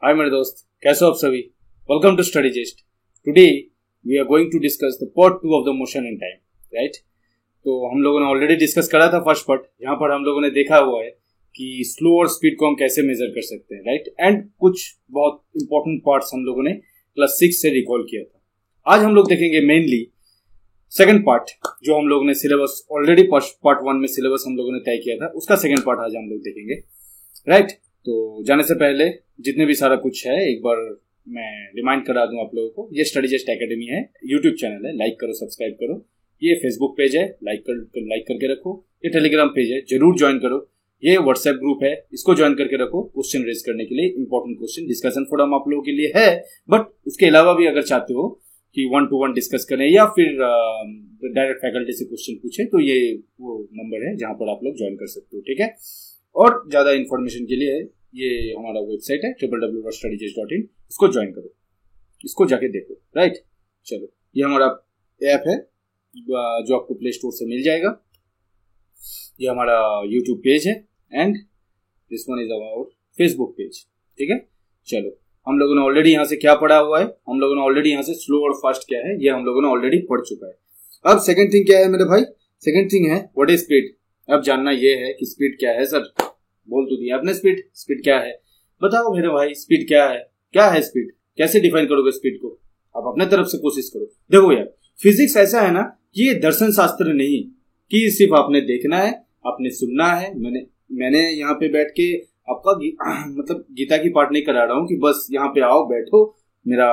हाय मेरे दोस्त, कैसे हो आप सभी। Welcome to study jest. Today we are going to discuss the part 2 of the motion in time, right. तो हम लोगों ने ऑलरेडी डिस्कस करा था फर्स्ट पार्ट, जहां पर हम लोगों ने देखा हुआ है कि स्लो और स्पीड को हम कैसे मेजर कर सकते हैं, राइट। एंड कुछ बहुत इंपॉर्टेंट पार्ट्स हम लोगों ने क्लास 6 से रिकॉल किया था। आज हम लोग देखेंगे मेनली सेकंड पार्ट, जो हम लोगों ने सिलेबस ऑलरेडी पार्ट 1 में सिलेबस हम लोगों ने तय किया था, उसका सेकंड पार्ट आज हम लोग देखेंगे, राइट। तो जाने से पहले जितने भी सारा कुछ है एक बार मैं रिमाइंड करा दूं आप लोगों को। ये स्टडी जेस्ट एकेडमी है, यूट्यूब चैनल है, लाइक करो, सब्सक्राइब करो। ये फेसबुक पेज है, लाइक करके रखो। ये टेलीग्राम पेज है, जरूर ज्वाइन करो। ये व्हाट्सएप ग्रुप है, इसको ज्वाइन करके रखो। क्वेश्चन रेज करने के लिए, इंपॉर्टेंट क्वेश्चन डिस्कशन फोरम आप लोगों के लिए है, बट उसके अलावा भी अगर चाहते हो कि 1-to-1 डिस्कस करें या फिर डायरेक्ट फैकल्टी से क्वेश्चन पूछे, तो ये वो नंबर है जहां पर आप लोग ज्वाइन कर सकते हो, ठीक है। और ज्यादा इन्फॉर्मेशन के लिए ये हमारा वेबसाइट है www.studyjust.in, इसको ज्वाइन करो, इसको जाके देखो, राइट। चलो, ये हमारा ऐप है जो आपको प्ले स्टोर से मिल जाएगा। ये हमारा यूट्यूब पेज है and this one is our Facebook page, ठीक है। चलो, हम लोगों ने ऑलरेडी यहाँ से क्या पढ़ा हुआ है, हम लोगों ने ऑलरेडी यहाँ से स्लो और फास्ट क्या है ये हम लोगों ने ऑलरेडी पढ़ चुका है। अब सेकंड थिंग क्या है मेरे भाई, सेकंड थिंग है व्हाट इज स्पीड। अब जानना ये है कि स्पीड क्या है। सर बोल तो दिया आपने, स्पीड क्या है, बताओ मेरे भाई स्पीड क्या है स्पीड, कैसे डिफाइन करोगे स्पीड को। आप अपने तरफ से कोशिश करो। देखो यार, फिजिक्स ऐसा है ना कि ये दर्शन शास्त्र नहीं कि सिर्फ आपने देखना है, आपने सुनना है। मैंने यहाँ पे बैठ के आपका मतलब गीता की पाठ नहीं करा रहा हूँ कि बस यहाँ पे आओ, बैठो, मेरा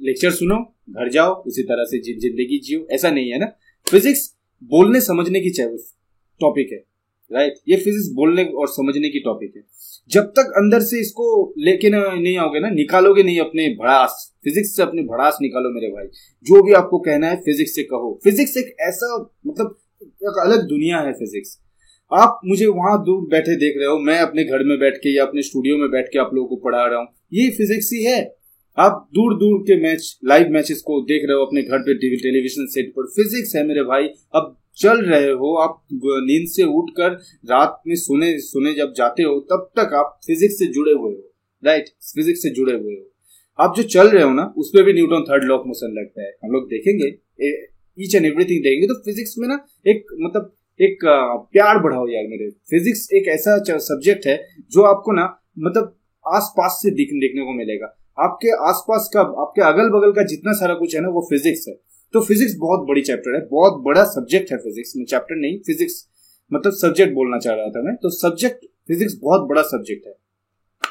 लेक्चर सुनो, घर जाओ, उसी तरह से जिंदगी जियो, ऐसा नहीं है ना। फिजिक्स बोलने समझने की टॉपिक है, राइट। ये फिजिक्स बोलने और समझने की टॉपिक है। जब तक अंदर से इसको लेके नहीं आओगे ना, निकालोगे नहीं अपने भड़ास, फिजिक्स से अपने भड़ास निकालो मेरे भाई। जो भी आपको कहना है फिजिक्स से कहो। फिजिक्स एक ऐसा मतलब एक अलग दुनिया है फिजिक्स। आप मुझे वहां दूर बैठे देख रहे हो, मैं अपने घर में बैठ के या अपने स्टूडियो में बैठ के आप लोगों को पढ़ा रहा हूँ, ये फिजिक्स ही है। आप दूर दूर के लाइव मैचेस को देख रहे हो अपने घर पे टेलीविजन सेट पर, फिजिक्स है मेरे भाई। अब चल रहे हो आप, नींद से उठकर रात में सोने जब जाते हो तब तक आप फिजिक्स से जुड़े हुए हो, राइट। फिजिक्स से जुड़े हुए हो। आप जो चल रहे हो ना, उस पर भी Newton third law of motion लगता है। हम लोग देखेंगे, ईच एंड एवरीथिंग देखेंगे। तो फिजिक्स में ना एक प्यार बढ़ाओ यार मेरे। फिजिक्स एक ऐसा सब्जेक्ट है जो आपको ना मतलब आसपास से देखने को मिलेगा। आपके आसपास का, आपके अगल बगल का जितना सारा कुछ है ना, वो फिजिक्स है। तो फिजिक्स बहुत बड़ी चैप्टर है, बहुत बड़ा सब्जेक्ट है फिजिक्स में। चैप्टर नहीं, फिजिक्स मतलब सब्जेक्ट बोलना चाह रहा था मैं। तो सब्जेक्ट फिजिक्स बहुत बड़ा सब्जेक्ट है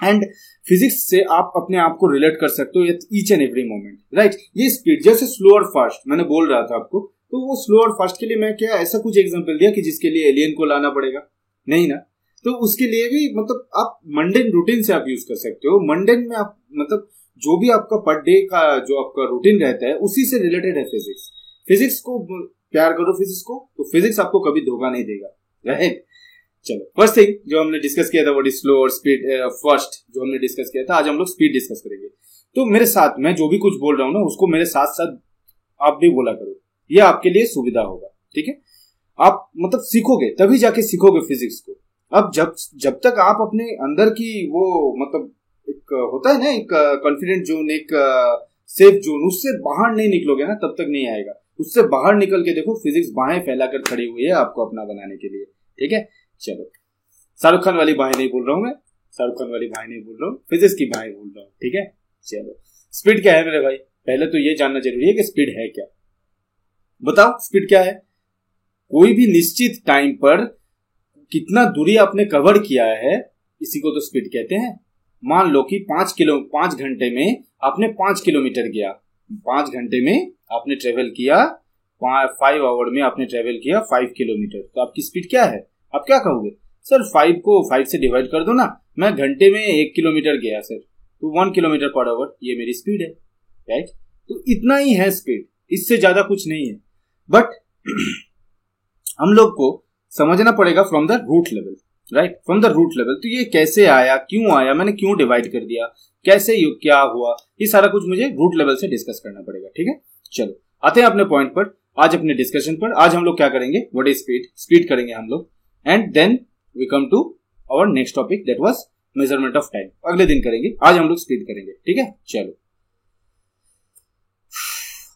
एंड फिजिक्स से आप अपने आप को रिलेट कर सकते हो each and every moment, right. ये स्पीड जैसे स्लो और फास्ट मैंने बोल रहा था आपको, तो वो स्लो और फास्ट के लिए मैं क्या ऐसा कुछ एग्जांपल दिया कि जिसके लिए एलियन को लाना पड़ेगा, नहीं ना। तो उसके लिए भी मतलब आप मंडेन रूटीन से आप यूज कर सकते हो। मंडेन में आप मतलब जो भी आपका पर डे का जो आपका रूटीन रहता है उसी से रिलेटेड है फिजिक्स। फिजिक्स को प्यार करो फिजिक्स को, तो फिजिक्स आपको कभी धोखा नहीं देगा, राइट। चलो, फर्स्ट थिंग जो हमने डिस्कस किया था व्हाट इज स्लो और स्पीड, फर्स्ट जो हमने डिस्कस किया था, आज हम लोग स्पीड डिस्कस करेंगे। तो मेरे साथ मैं जो भी कुछ बोल रहा हूँ ना, उसको मेरे साथ साथ आप भी बोला करो, ये आपके लिए सुविधा होगा, ठीक है। आप मतलब सीखोगे तभी जाके सीखोगे फिजिक्स को। अब जब तक आप अपने अंदर की वो मतलब एक होता है ना एक कॉन्फिडेंट जोन, एक सेफ जोन, उससे बाहर नहीं निकलोगे ना, तब तक नहीं आएगा। उससे बाहर निकल के देखो, फिजिक्स बाहें फैलाकर खड़ी हुई है आपको अपना बनाने के लिए, ठीक है। चलो, शाहरुख खान वाली बाहें नहीं बोल रहा हूं मैं, शाहरुख खान वाली बाहें नहीं बोल रहा हूँ, फिजिक्स की बाहें बोल रहा हूँ, ठीक है। चलो, स्पीड क्या है मेरे भाई, पहले तो ये जानना जरूरी है कि स्पीड है क्या। बताओ स्पीड क्या है। कोई भी निश्चित टाइम पर कितना दूरी आपने कवर किया है, इसी को तो स्पीड कहते हैं। मान लो कि 5 घंटे में आपने 5 किलोमीटर गया, 5 घंटे में आपने ट्रेवल किया, 5 आवर में आपने ट्रेवल किया 5 किलोमीटर, तो आपकी स्पीड क्या है। आप क्या कहोगे, सर 5 को 5 से डिवाइड कर दो ना, मैं घंटे में 1 किलोमीटर गया सर, तो 1 किलोमीटर पर आवर, ये मेरी स्पीड है, राइट। तो इतना ही है स्पीड, इससे ज्यादा कुछ नहीं है। बट हम लोग को समझना पड़ेगा from the root level, right, from the root level. तो ये कैसे आया, क्यों आया, मैंने क्यों डिवाइड कर दिया, कैसे क्या हुआ, ये सारा कुछ मुझे रूट लेवल से डिस्कस करना पड़ेगा, ठीक है। चलो, आते हैं अपने पॉइंट पर, आज अपने डिस्कशन पर। आज हम लोग क्या करेंगे, व्हाट इज स्पीड, स्पीड करेंगे हम लोग, and then we come to our next topic that was measurement of time अगले दिन करेंगे, आज हम लोग स्पीड करेंगे, ठीक है। चलो,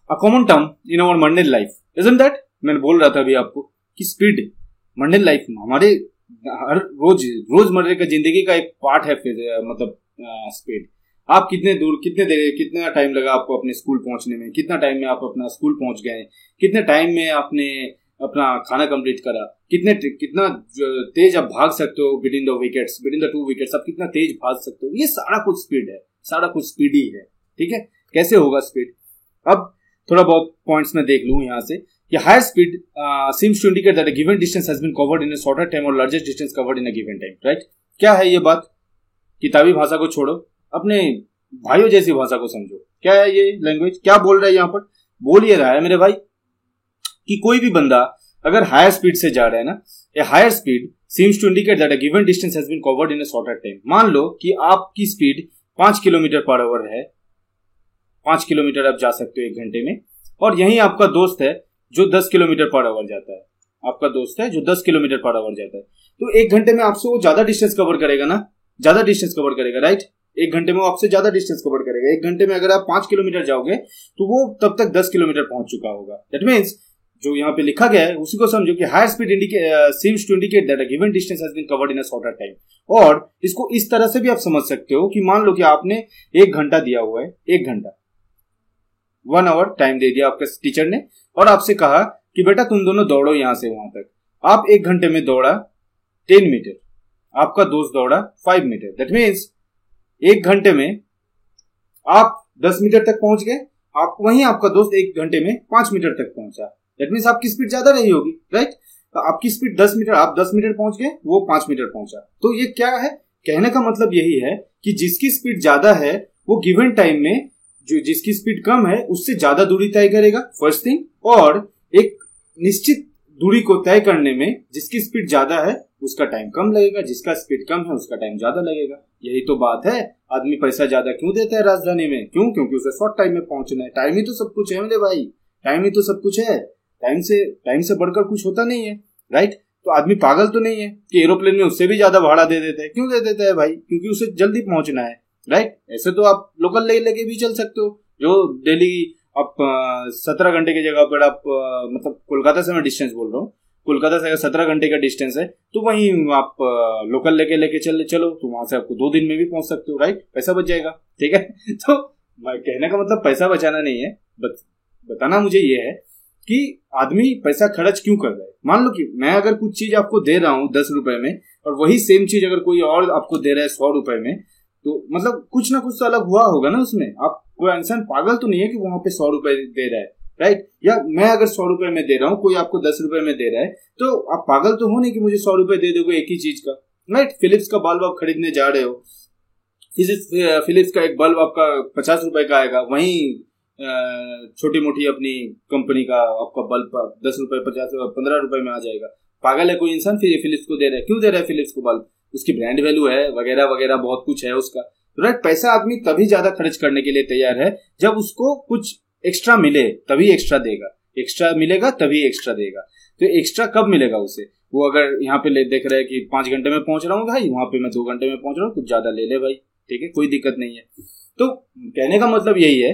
a common term in our mundane life, isn't that? मैंने बोल रहा था अभी आपको कि स्पीड मंडेन लाइफ में हमारे हर रोजमर्रे का जिंदगी का एक पार्ट है, मतलब स्पीड। आप कितने दूर, कितना टाइम लगा आपको अपने स्कूल पहुंचने में, कितना टाइम में आप अपना स्कूल पहुंच गए, कितने टाइम में आपने अपना खाना कंप्लीट करा, कितना तेज आप भाग सकते हो बिटवीन द टू विकेट्स, आप कितना तेज भाग सकते हो, ये सारा कुछ स्पीड है, सारा कुछ स्पीडी है, ठीक है। कैसे होगा स्पीड? अब थोड़ा बहुत पॉइंट्स में देख लूं यहाँ से कि higher speed seems to indicate that a given distance has been covered in a shorter time और largest distance covered in a given time, right? क्या है ये बात? किताबी भाषा को छोड़ो, अपने भाइयों जैसी भाषा को समझो। क्या है ये लैंग्वेज? क्या बोल रहा है यहाँ पर? बोल ये रहा है मेरे भाई कि कोई भी बंदा अगर हायर स्पीड से जा रहा है ना, a higher speed seems to indicate that a given distance has been covered in a shorter time. मान लो कि आपकी स्पीड 5 किलोमीटर पर आवर है, 5 किलोमीटर आप जा सकते हो 1 घंटे में, और यहीं आपका दोस्त है जो 10 किलोमीटर पर आवर जाता है, आपका दोस्त है जो 10 किलोमीटर पर आवर जाता है, तो 1 घंटे में आपसे वो ज्यादा डिस्टेंस कवर करेगा ना, ज्यादा डिस्टेंस कवर करेगा, राइट? 1 घंटे में वो आपसे ज्यादा डिस्टेंस कवर करेगा। 1 घंटे में अगर आप 5 किलोमीटर जाओगे तो वो तब तक 10 किलोमीटर पहुंच चुका होगा। दैट मीन्स जो यहाँ पे लिखा गया है उसी को समझो कि higher speed seems to indicate that a given distance has been covered in a shorter time. और इसको इस तरह से भी आप समझ सकते हो कि मान लो कि आपने 1 घंटा दिया हुआ है, 1 घंटा 1 आवर टाइम दे दिया आपके टीचर ने, और आपसे कहा कि बेटा तुम दोनों दौड़ो यहां से वहां तक। आप 1 घंटे में दौड़ा 10 मीटर, आपका दोस्त दौड़ा 5 मीटर। दैट मीन्स 1 घंटे में आप 10 मीटर तक पहुंच गए, आप वहीं आपका दोस्त 1 घंटे में 5 मीटर तक पहुंचा। दैट मीन्स आपकी स्पीड ज्यादा रही होगी, राइट? तो आपकी स्पीड 10 मीटर, आप 10 मीटर पहुंच गए, वो 5 मीटर पहुंचा। तो ये क्या है? कहने का मतलब यही है कि जिसकी स्पीड ज्यादा है वो गिवन टाइम में जो जिसकी स्पीड कम है उससे ज्यादा दूरी तय करेगा, फर्स्ट थिंग। और एक निश्चित दूरी को तय करने में जिसकी स्पीड ज्यादा है उसका टाइम कम लगेगा, जिसका स्पीड कम है उसका टाइम ज्यादा लगेगा। यही तो बात है। आदमी पैसा ज्यादा क्यों देता है राजधानी में? क्यों? क्योंकि उसे शॉर्ट टाइम में पहुंचना है। टाइम ही तो सब कुछ है मेरे भाई, टाइम ही तो सब कुछ है। टाइम से बढ़कर कुछ होता नहीं है, राइट? तो आदमी पागल तो नहीं है कि एरोप्लेन में उससे भी ज्यादा भाड़ा दे देता है। क्यों दे देता है भाई? क्योंकि उसे जल्दी पहुंचना है, राइट? ऐसे तो आप लोकल लेके भी चल सकते हो, जो डेली आप 17 घंटे की जगह पर आप मतलब कोलकाता से मैं डिस्टेंस बोल रहा हूँ, कोलकाता से अगर 17 घंटे का डिस्टेंस है तो वहीं आप लोकल लेके चलो तो वहां से आपको 2 दिन में भी पहुंच सकते हो, राइट? पैसा बच जाएगा, ठीक है। तो कहने का मतलब पैसा बचाना नहीं है, बताना मुझे ये है कि आदमी पैसा खर्च क्यों कर रहा है। मान लो कि मैं अगर कुछ चीज आपको दे रहा हूँ 10 रुपए में और वही सेम चीज अगर कोई और आपको दे रहा है 100 रुपए में, तो मतलब कुछ ना कुछ तो अलग हुआ होगा ना उसमें। आप कोई इंसान पागल तो नहीं है कि वहां पे 100 रुपए दे रहा है, राइट? या मैं अगर 100 रुपए में दे रहा हूँ, कोई आपको 10 रुपए में दे रहा है, तो आप पागल तो हो नहीं कि मुझे 100 रुपए दे दोगे एक ही चीज का, राइट? फिलिप्स का बल्ब आप खरीदने जा रहे हो, फिलिप्स का एक बल्ब आपका 50 रुपए का आएगा, वहीं छोटी मोटी अपनी कंपनी का आपका बल्ब 10 रुपए 50 रुपए 15 रुपए में आ जाएगा। पागल है कोई इंसान फिर फिलिप्स को दे रहा है। क्यों दे रहा है फिलिप्स को बल्ब? उसकी ब्रांड वैल्यू है, वगैरह वगैरह बहुत कुछ है उसका, राइट? पैसा आदमी तभी ज्यादा खर्च करने के लिए तैयार है जब उसको कुछ एक्स्ट्रा मिले, तभी एक्स्ट्रा देगा। एक्स्ट्रा मिलेगा तभी एक्स्ट्रा देगा। तो एक्स्ट्रा कब मिलेगा उसे? वो अगर यहाँ पे देख रहा है कि 5 घंटे में पहुंच रहा हूँ भाई, वहां पे मैं 2 घंटे में पहुंच रहा हूँ, कुछ ज्यादा ले ले भाई, ठीक है, कोई दिक्कत नहीं है। तो कहने का मतलब यही है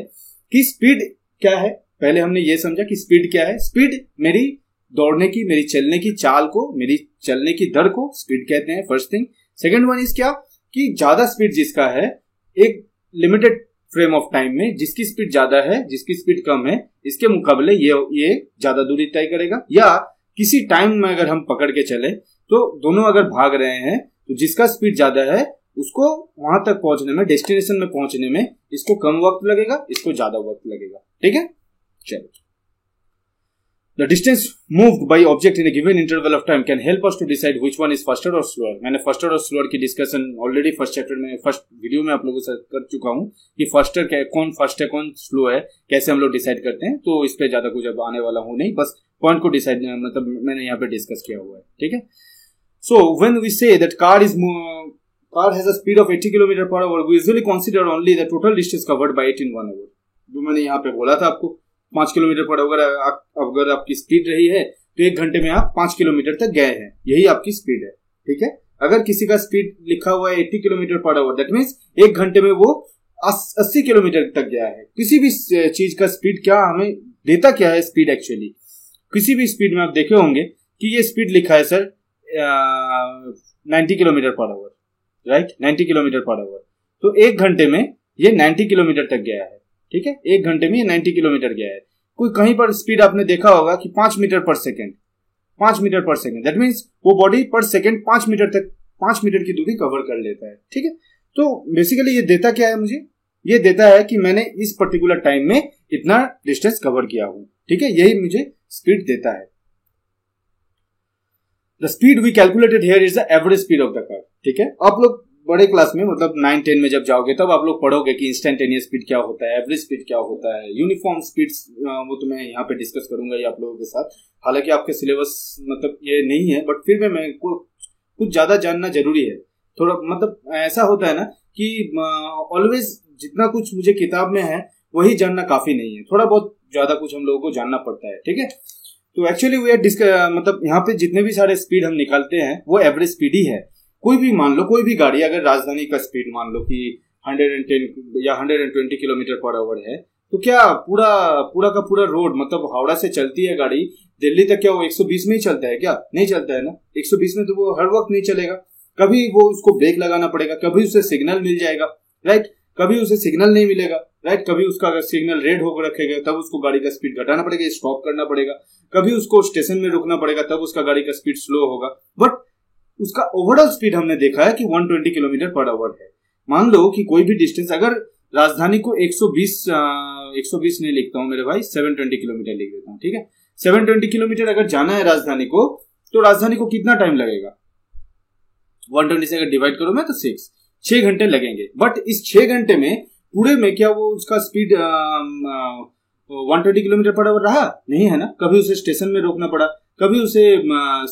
कि स्पीड क्या है। पहले हमने ये समझा कि स्पीड क्या है। स्पीड मेरी दौड़ने की, मेरी चलने की चाल को, मेरी चलने की दर को स्पीड कहते हैं, first thing. Second one is क्या कि ज्यादा स्पीड जिसका है एक लिमिटेड फ्रेम ऑफ टाइम में, जिसकी स्पीड ज्यादा है जिसकी स्पीड कम है, इसके मुकाबले ये ज्यादा दूरी तय करेगा। या किसी टाइम में अगर हम पकड़ के चले तो दोनों अगर भाग रहे हैं तो जिसका स्पीड ज्यादा है उसको वहां तक पहुंचने में, डेस्टिनेशन में पहुंचने में इसको कम वक्त लगेगा, इसको ज्यादा वक्त लगेगा, ठीक है। चलो, The distance moved by object in a given interval of time can help us to decide which one is faster or slower. मैंने faster और slower की डिस्कशन ऑलरेडी फर्स्ट चैप्टर में, फर्स्ट वीडियो में आप लोगों से कर चुका हूँ कि फास्टर कौन फास्ट है कौन स्लो है, कैसे हम लोग डिसाइड करते हैं। तो इस पे ज्यादा कुछ अब आने वाला हूँ नहीं, बस पॉइंट को डिसाइड मतलब मैंने यहाँ पे डिस्कस किया हुआ है, ठीक है। So when we say that car has a speed of 80 km/h, we usually consider only the total distance covered by it in 1 hour. जो मैंने यहाँ पे बोला था आपको 5 किलोमीटर पर अगर आपकी स्पीड रही है तो 1 घंटे में आप 5 किलोमीटर तक गए हैं, यही आपकी स्पीड है, ठीक है। अगर किसी का स्पीड लिखा हुआ है 80 kilometre per hour, that means 1 घंटे में वो 80 किलोमीटर तक गया है। किसी भी चीज का स्पीड क्या हमें देता क्या है स्पीड एक्चुअली, किसी भी स्पीड में आप देखे होंगे कि ये स्पीड लिखा है sir 90 kilometre per hour, right, 90 kilometre per hour. तो 1 घंटे में ये 90 किलोमीटर तक गया है, ठीक है, 1 घंटे में ये 90 किलोमीटर गया है। कोई कहीं पर स्पीड आपने देखा होगा कि 5 मीटर पर सेकेंड, 5 मीटर पर सेकेंड, दैट मीन्स वो बॉडी पर सेकेंड 5 मीटर तक, 5 मीटर की दूरी कवर कर लेता है, ठीक है। तो बेसिकली ये देता क्या है मुझे, ये देता है कि मैंने इस पर्टिकुलर टाइम में इतना डिस्टेंस कवर किया हूं, ठीक है, यही मुझे स्पीड देता है। The speed we calculated here is the average speed of the car, ठीक है। आप लोग बड़े क्लास में मतलब 9-10 में जब जाओगे तब आप लोग पढ़ोगे कि इंस्टेंटेनियस स्पीड क्या होता है, एवरेज स्पीड क्या होता है, यूनिफॉर्म स्पीड्स, वो तो मैं यहाँ पे डिस्कस करूंगा ये आप लोगों के साथ। हालांकि आपके सिलेबस मतलब ये नहीं है, बट फिर भी मैं कुछ ज्यादा जानना जरूरी है थोड़ा। मतलब ऐसा होता है ना कि ऑलवेज जितना कुछ मुझे किताब में है वही जानना काफी नहीं है, थोड़ा बहुत ज्यादा कुछ हम लोगों को जानना पड़ता है, ठीक है। तो एक्चुअली वी मतलब यहाँ पे जितने भी सारे स्पीड हम निकालते हैं वो एवरेज स्पीड ही है। कोई भी मान लो, कोई भी गाड़ी अगर राजधानी का स्पीड मान लो कि 110 या 120 किलोमीटर पर आवर है, तो क्या पूरा का पूरा रोड मतलब हावड़ा से चलती है गाड़ी दिल्ली तक, क्या वो 120 में ही चलता है? क्या नहीं चलता है ना, 120 में तो वो हर वक्त नहीं चलेगा। कभी वो उसको ब्रेक लगाना पड़ेगा, कभी उसे सिग्नल मिल जाएगा, राइट, कभी उसे सिग्नल नहीं मिलेगा, राइट, कभी उसका अगर सिग्नल रेड होकर रखेगा तब उसको गाड़ी का स्पीड घटाना पड़ेगा, स्टॉप करना पड़ेगा, कभी उसको स्टेशन में रुकना पड़ेगा तब उसका गाड़ी का स्पीड स्लो होगा। बट उसका ओवरऑल स्पीड हमने देखा है कि 120 किलोमीटर पर आवर है। मान लो कि कोई भी डिस्टेंस, अगर राजधानी को 120 नहीं लिखता हूं मेरे भाई, 720 किलोमीटर लिख देता हूं, ठीक है। 720 किलोमीटर अगर जाना है राजधानी को, तो राजधानी को कितना टाइम लगेगा? 120 से अगर डिवाइड करो मैं तो 6 घंटे लगेंगे। बट इस 6 घंटे में पूरे में क्या वो उसका स्पीड 120 किलोमीटर पर आवर रहा? नहीं है ना, कभी उसे स्टेशन में रोकना पड़ा, कभी उसे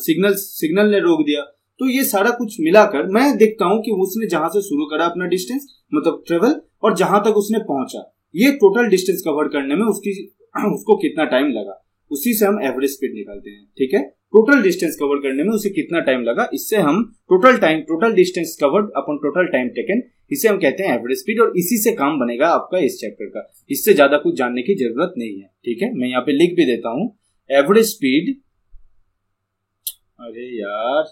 सिग्नल ने रोक दिया। तो ये सारा कुछ मिलाकर मैं देखता हूं कि उसने जहां से शुरू करा अपना डिस्टेंस मतलब ट्रेवल, और जहां तक उसने पहुंचा, ये टोटल डिस्टेंस कवर करने में उसको कितना टाइम लगा, उसी से हम एवरेज स्पीड निकालते हैं, ठीक है। टोटल डिस्टेंस कवर करने में उसे कितना टाइम लगा, इससे हम total distance covered upon total time taken, इसे हम कहते हैं एवरेज स्पीड। और इसी से काम बनेगा आपका इस चैप्टर का, इससे ज्यादा कुछ जानने की जरूरत नहीं है, ठीक है। मैं यहाँ पे लिख भी देता हूं एवरेज स्पीड। अरे यार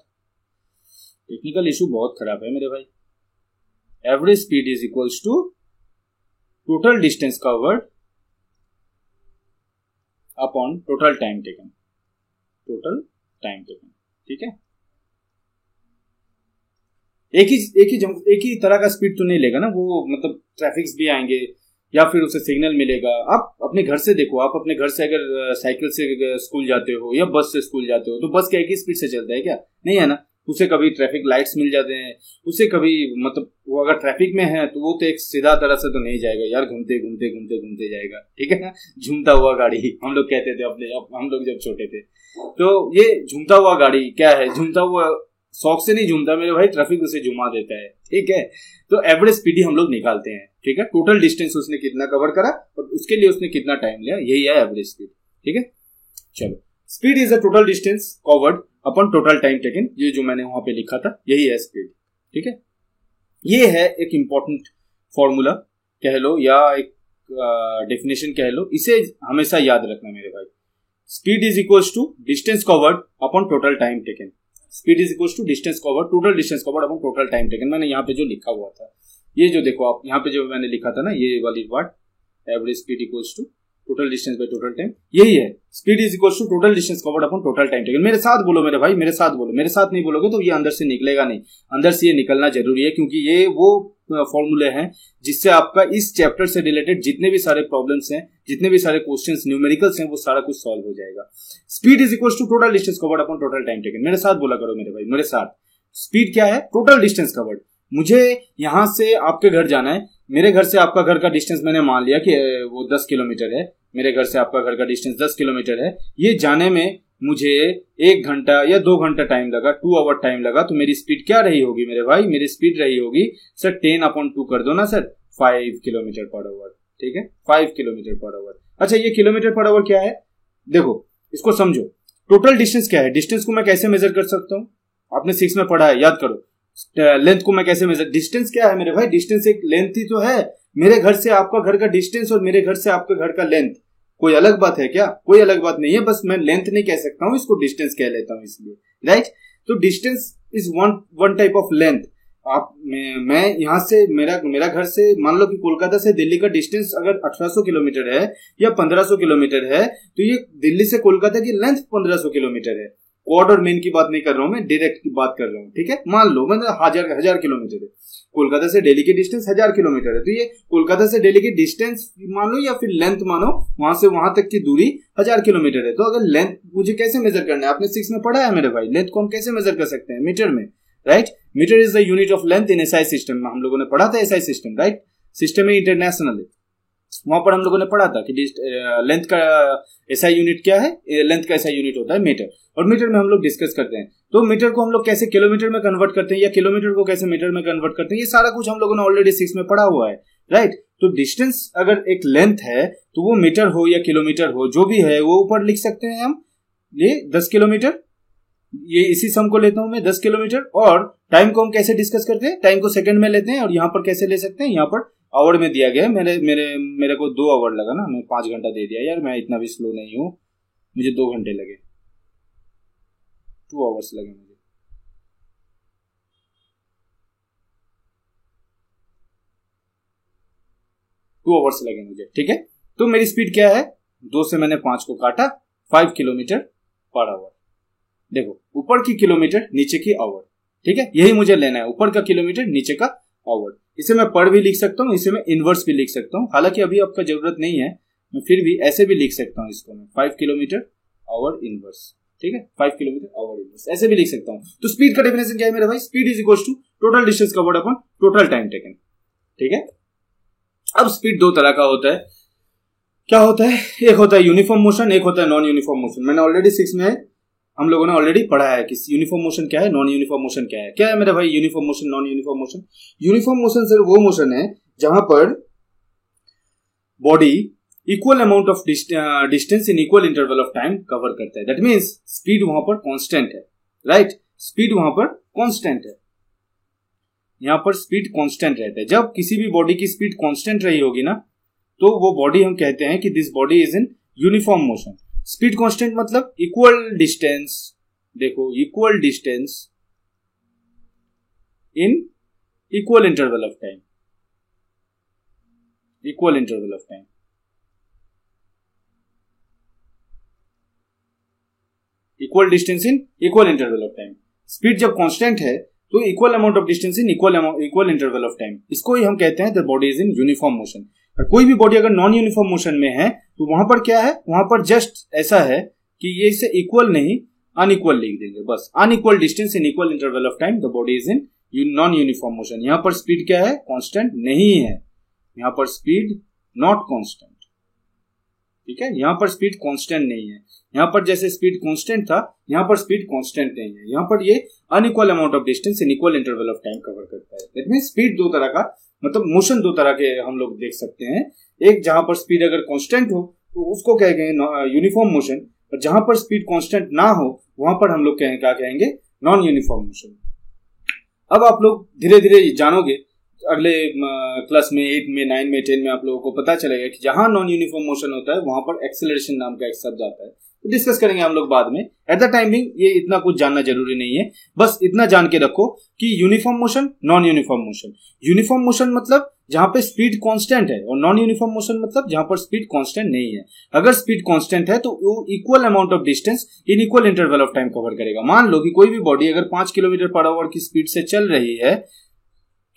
टेक्निकल इशू बहुत खराब है मेरे भाई। Average speed is equals to total distance covered upon total time taken, ठीक है। एक ही तरह का स्पीड तो नहीं लेगा ना वो, मतलब ट्रैफिक्स भी आएंगे या फिर उसे सिग्नल मिलेगा। आप अपने घर से देखो, आप अपने घर से अगर साइकिल से स्कूल जाते हो या बस से स्कूल जाते हो, तो बस क्या एक ही स्पीड से चलता है क्या? नहीं है ना, उसे कभी ट्रैफिक लाइट्स मिल जाते हैं, उसे कभी मतलब वो अगर ट्रैफिक में है तो वो तो एक सीधा तरह से तो नहीं जाएगा यार, घूमते जाएगा, ठीक है ना। झूमता हुआ गाड़ी हम लोग कहते थे हम लोग जब छोटे थे। तो ये झूमता हुआ गाड़ी क्या है, झूमता हुआ शौक से नहीं झूमता मेरे भाई, ट्रैफिक उसे झुमा देता है, ठीक है। तो एवरेज स्पीड ही हम लोग निकालते हैं, ठीक है। टोटल डिस्टेंस उसने कितना कवर करा और उसके लिए उसने कितना टाइम लिया, यही है एवरेज स्पीड, ठीक है। चलो, speed is a total distance covered upon total time taken, ये जो मैंने वहां पे लिखा था यही है स्पीड, ठीक है। ये है एक इंपॉर्टेंट फॉर्मूला कह लो या एक डेफिनेशन कह लो, इसे हमेशा याद रखना मेरे भाई। Speed is equals to distance covered upon total time taken. Speed is equals to distance covered, total distance covered upon total time taken. मैंने यहाँ पे जो लिखा हुआ था, ये जो देखो आप यहाँ पे जो मैंने लिखा था ना, ये वाली word average speed equals to total distance by total time, यही है। Speed is equals to total distance covered upon total time taken. मेरे साथ बोलो मेरे भाई, मेरे साथ बोलो, मेरे साथ नहीं बोलोगे तो ये अंदर से निकलेगा नहीं, अंदर से ये निकलना जरूरी है, क्योंकि ये वो फॉर्मूले हैं जिससे आपका इस चैप्टर से रिलेटेड जितने भी सारे प्रॉब्लम्स हैं, जितने भी सारे क्वेश्चंस न्यूमेरिकल्स हैं, वो सारा कुछ सॉल्व हो जाएगा। Speed is equals to total distance covered upon total time taken. मेरे साथ बोला करो मेरे भाई, मेरे साथ। स्पीड क्या है? Total distance covered. मुझे यहां से आपके घर जाना है, मेरे घर से आपका घर का डिस्टेंस मैंने मान लिया कि वो 10 किलोमीटर है, मेरे घर से आपका घर का डिस्टेंस 10 किलोमीटर है। ये जाने में मुझे 1 घंटा या 2 घंटा टाइम लगा, 2 आवर टाइम लगा, तो मेरी स्पीड क्या रही होगी मेरे भाई? मेरी स्पीड रही होगी सर 10/2 कर दो ना सर, 5 किलोमीटर पर आवर, ठीक है, 5 किलोमीटर पर आवर। अच्छा, ये किलोमीटर पर आवर क्या है? देखो इसको समझो। टोटल डिस्टेंस क्या है? डिस्टेंस को मैं कैसे मेजर कर सकता हूँ? आपने 6 में पढ़ा है, याद करो। लेंथ को मैं कैसे मेजर, डिस्टेंस क्या है मेरे भाई, डिस्टेंस एक लेंथ ही तो है। मेरे घर से आपका घर का डिस्टेंस और मेरे घर से आपके घर का लेंथ कोई अलग बात है क्या? कोई अलग बात नहीं है, बस मैं लेंथ नहीं कह सकता हूं, इसको डिस्टेंस कह लेता हूं इसलिए, राइट। तो distance is one type of length. आप मैं यहाँ से मेरा घर से मान लो कि कोलकाता से दिल्ली का डिस्टेंस अगर 1800 किलोमीटर है या 1500 किलोमीटर है, तो ये दिल्ली से कोलकाता की लेंथ 1500 किलोमीटर है। क्वाड और मेन की बात नहीं कर रहा हूं मैं, डायरेक्ट की बात कर रहा हूं, ठीक है। मान लो मतलब हजार किलोमीटर है, कोलकाता से दिल्ली की डिस्टेंस 1000 किलोमीटर है, तो ये कोलकाता से दिल्ली की डिस्टेंस मानो या फिर लेंथ मानो, वहां से वहां तक की दूरी 1000 किलोमीटर है। तो अगर लेंथ मुझे कैसे मेजर करना है, आपने 6 में पढ़ा है मेरे भाई, लेंथ को हम कैसे मेजर कर सकते हैं, मीटर में, right. Metre is the unit of length in SI system में, हम लोगों ने पढ़ा था एसआई सिस्टम, राइट। सिस्टम में इंटरनेशनल है, वहां पर हम लोगों ने पढ़ा था कि लेंथ का एसआई यूनिट क्या है, लेंथ का एसआई यूनिट होता है मीटर, और मीटर में हम लोग डिस्कस करते हैं। तो मीटर को हम लोग कैसे किलोमीटर में कन्वर्ट करते हैं या किलोमीटर को कैसे मीटर में कन्वर्ट करते हैं, ये सारा कुछ हम लोगों ने ऑलरेडी 6 में पढ़ा हुआ है, राइट। तो डिस्टेंस अगर एक लेंथ है तो वो मीटर हो या किलोमीटर हो, जो भी है वो ऊपर लिख सकते हैं हम, ये 10 किलोमीटर, ये इसी सम को लेता हूं मैं 10 किलोमीटर। और टाइम को हम कैसे डिस्कस करते हैं, टाइम को सेकंड में लेते हैं, और यहाँ पर कैसे ले सकते हैं, यहाँ पर आवर में दिया गया है। मेरे को 2 आवर लगा ना, मैं 5 घंटा दे दिया यार, मैं इतना भी स्लो नहीं हूं, मुझे 2 घंटे लगे, 2 आवर्स लगे मुझे। ठीक है। तो मेरी स्पीड क्या है, 2 से मैंने 5 को काटा, 5 किलोमीटर पर आवर। देखो ऊपर की किलोमीटर नीचे की आवर, ठीक है, यही मुझे लेना है, ऊपर का किलोमीटर नीचे का आवर। इसे मैं पर भी लिख सकता हूँ, इसे मैं इनवर्स भी लिख सकता हूँ, हालांकि अभी आपका जरूरत नहीं है, मैं फिर भी ऐसे भी लिख सकता हूँ इसको मैं, 5 किलोमीटर आवर इनवर्स, ठीक है, 5 किलोमीटर आवर इनवर्स, ऐसे भी लिख सकता हूँ। तो स्पीड का डेफिनेशन क्या है मेरे भाई, speed is equal to total distance covered upon total time taken, ठीक है। अब स्पीड 2 तरह का होता है, क्या होता है, एक होता है यूनिफॉर्म मोशन, एक होता है नॉन यूनिफॉर्म मोशन। मैंने ऑलरेडी 6 में हम लोगों ने ऑलरेडी पढ़ा है कि यूनिफॉर्म मोशन क्या है, नॉन यूनिफॉर्म मोशन क्या है। क्या है मेरे भाई uniform motion, non uniform motion? Uniform motion sir वो मोशन है जहां पर body equal amount of distance in equal interval of time cover करता है। दैट मीन्स स्पीड वहां पर कांस्टेंट है, राइट, स्पीड वहां पर कांस्टेंट है, यहां पर स्पीड कांस्टेंट रहता है। जब किसी भी बॉडी की स्पीड कांस्टेंट रही होगी ना, तो वो बॉडी हम कहते हैं कि this body is in uniform motion. Speed constant मतलब इक्वल डिस्टेंस, देखो equal distance in equal interval of time, equal interval of time, equal distance in equal interval of time. Speed जब कांस्टेंट है तो equal amount of distance in equal interval of time, इसको ही हम कहते हैं the body is in uniform motion. कोई भी body अगर नॉन यूनिफॉर्म मोशन में है तो वहां पर क्या है, वहां पर जस्ट ऐसा है कि ये इसे इक्वल नहीं अनइक्वल लिख देंगे, बस unequal distance in equal interval of time, the body is in non uniform motion. यहां पर स्पीड क्या है, कांस्टेंट नहीं है, यहां पर स्पीड नॉट कांस्टेंट, ठीक है, यहां पर स्पीड कांस्टेंट नहीं है। यहां पर जैसे स्पीड कांस्टेंट था, यहां पर स्पीड कांस्टेंट नहीं है, यहां पर ये unequal amount of distance in equal interval of time cover करता है। दैट मींस स्पीड 2 तरह का, मतलब मोशन 2 तरह के हम लोग देख सकते हैं। एक जहां पर स्पीड अगर कांस्टेंट हो तो उसको कहेंगे यूनिफॉर्म मोशन, और जहां पर स्पीड कांस्टेंट ना हो वहां पर हम लोग क्या कहेंगे, नॉन यूनिफॉर्म मोशन। अब आप लोग धीरे धीरे जानोगे, अगले क्लास में 8 में 9 में 10 में आप लोगों को पता चलेगा कि जहां नॉन यूनिफॉर्म मोशन होता है वहां पर एक्सेलरेशन नाम का एक शब्द आता है। तो डिस्कस करेंगे हम लोग बाद में, एट द टाइमिंग ये इतना कुछ जानना जरूरी नहीं है, बस इतना जान के रखो कि uniform motion, non uniform motion. Uniform motion मतलब जहां पे स्पीड कांस्टेंट है, और नॉन यूनिफॉर्म मोशन मतलब जहां पर स्पीड कांस्टेंट नहीं है। अगर स्पीड कांस्टेंट है तो वो equal amount of distance in equal interval of time cover करेगा। मान लो कि कोई भी बॉडी अगर 5 किलोमीटर पर आवर की स्पीड से चल रही है,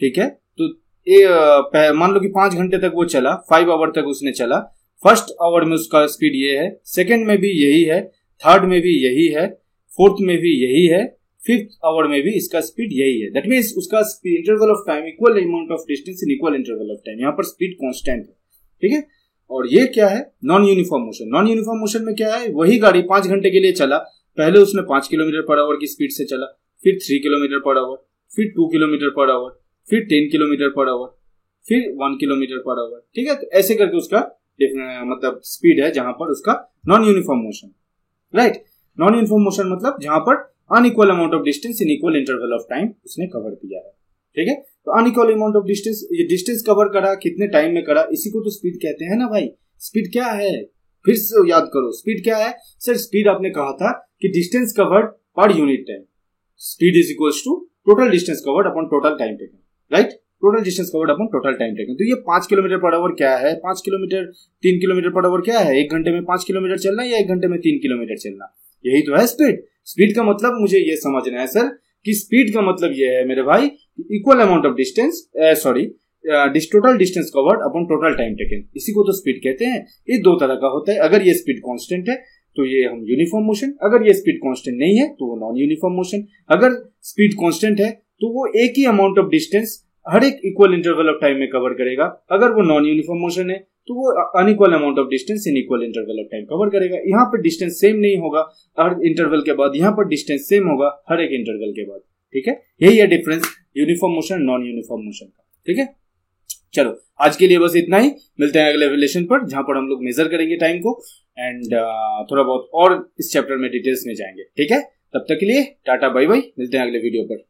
ठीक है, तो मान लो कि 5 घंटे तक वो चला, 5 आवर तक उसने चला। फर्स्ट आवर में उसका स्पीड ये है, सेकेंड में भी यही है, थर्ड में भी यही है, फोर्थ में भी यही है, फिफ्थ आवर में भी इसका स्पीड यही है। दैट मीन्स उसका interval of time equal amount of distance in equal interval of time, यहाँ पर स्पीड कांस्टेंट है, ठीक है। और ये क्या है, non uniform motion. Non uniform motion में क्या है, वही गाड़ी 5 घंटे के लिए चला, पहले उसने 5 किलोमीटर पर आवर की स्पीड से चला, फिर 3 किलोमीटर पर आवर, फिर 2 किलोमीटर पर आवर, फिर 10 किलोमीटर पर आवर, फिर 1 किलोमीटर पर आवर, ठीक है। तो ऐसे करके उसका मतलब स्पीड है जहां पर उसका non uniform motion, right. Non uniform motion मतलब जहां पर unequal amount of distance in equal interval of time उसने कवर किया है। ठीक है, तो अनइक्वल अमाउंट ऑफ डिस्टेंस, ये डिस्टेंस कवर करा, कितने टाइम में करा, इसी को तो स्पीड कहते हैं ना भाई। स्पीड क्या है, फिर से याद करो, स्पीड क्या है सर? स्पीड आपने कहा था कि distance covered per unit time. Speed is equals to total distance covered upon total time taken, right? Total distance covered upon total time taken. तो ये 5 किलोमीटर पर आवर क्या है? 5 किलोमीटर 3 किलोमीटर पर आवर क्या है? 1 घंटे में 5 kilometre चलना या 1 घंटे में 3 किलोमीटर चलना, यही तो है स्पीड। स्पीड का मतलब मुझे ये समझना है सर कि स्पीड का मतलब ये है मेरे भाई, equal amount of distance, total distance covered upon total time taken, इसी को तो स्पीड कहते हैं। ये दो तरह का होता है। अगर ये स्पीड कांस्टेंट है तो ये हम यूनिफॉर्म मोशन, अगर ये स्पीड कांस्टेंट नहीं है तो वो नॉन यूनिफॉर्म मोशन। अगर स्पीड कांस्टेंट है तो वो एक ही अमाउंट ऑफ डिस्टेंस हर एक इक्वल इंटरवल ऑफ टाइम में कवर करेगा। अगर वो नॉन यूनिफॉर्म मोशन है तो वो unequal amount of distance in equal interval of time cover करेगा। यहाँ पर डिस्टेंस सेम नहीं होगा हर इंटरवल के बाद, यहाँ पर डिस्टेंस सेम होगा हर एक इंटरवल के बाद। ठीक है, यही है difference uniform motion non uniform motion का। ठीक है, चलो आज के लिए बस इतना ही। मिलते हैं अगले रिलेशन पर, जहां पर हम लोग मेजर करेंगे टाइम को एंड थोड़ा बहुत और इस चैप्टर में डिटेल्स में जाएंगे। ठीक है, तब तक के लिए टाटा बाय बाय, मिलते हैं अगले वीडियो पर।